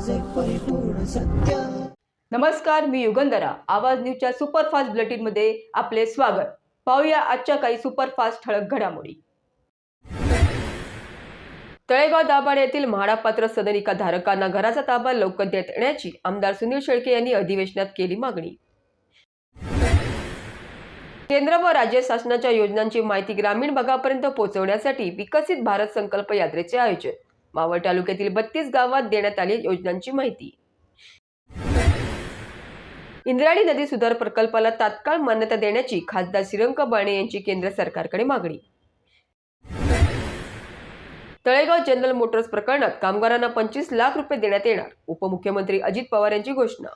माझे परिपूर्ण सत्य। नमस्कार, मी युगंधरा। आवाज न्यूजच्या सुपरफास्ट बुलेटिन मध्ये आपले स्वागत। पाहूया आजच्या काही सुपरफास्ट ठळक घडामोडी। तळेगाव दाभाडे येथील म्हाडा पात्र सदनिका धारकांना घराचा ताबा लवकर देण्यात येण्याची आमदार सुनील शेळके यांनी अधिवेशनात केली मागणी। केंद्र व राज्य शासनाच्या योजनांची माहिती ग्रामीण भागापर्यंत पोहोचवण्यासाठी विकसित भारत संकल्प यात्रेचे आयोजन। मावळ तालुक्यातील 32 गावात देण्यात आली योजनांची माहिती। इंद्रायणी नदी सुधार प्रकल्पाला तात्काळ मान्यता देण्याची खासदार श्रीरंग बारणे यांची केंद्र सरकारकडे मागणी। तळेगाव जनरल मोटर्स प्रकरणात कामगारांना 25 लाख रुपये देण्यात येणार, उपमुख्यमंत्री अजित पवार यांची घोषणा।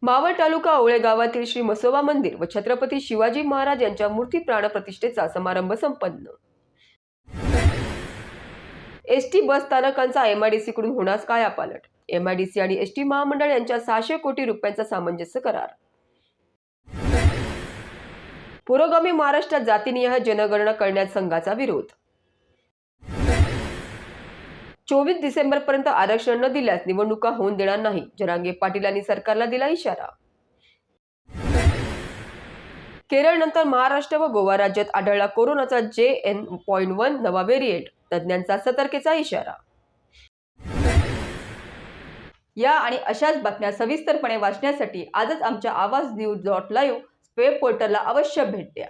मावळ तालुका ओळे गावातील श्री मसोबा मंदिर व छत्रपती शिवाजी महाराज यांच्या मूर्ती प्राणप्रतिष्ठेचा समारंभ संपन्न। एसटी बस स्थानकांचा एमआयडीसी कडून होणार कायापालट। एमआयडीसी आणि एसटी महामंडळ यांच्या 600 कोटी रुपयांचा सामंजस्य करार। पुरोगामी महाराष्ट्रात जातीनिहाय जनगणना करण्यास संघाचा विरोध। 24 डिसेंबर पर्यंत आरक्षण न दिल्यास निवडणुका होऊन देणार नाही, जरांगे पाटील यांनी सरकारला दिला इशारा। केरळ नंतर महाराष्ट्र व गोवा राज्यात आढळला कोरोनाचा JN.1 नवा व्हेरिएंट, तज्ज्ञांचा सतर्कतेचा इशारा। या आणि अशाच बातम्या सविस्तरपणे वाचण्यासाठी आजच आमच्या आवाज न्यूज.live वेब पोर्टलला अवश्य भेट द्या।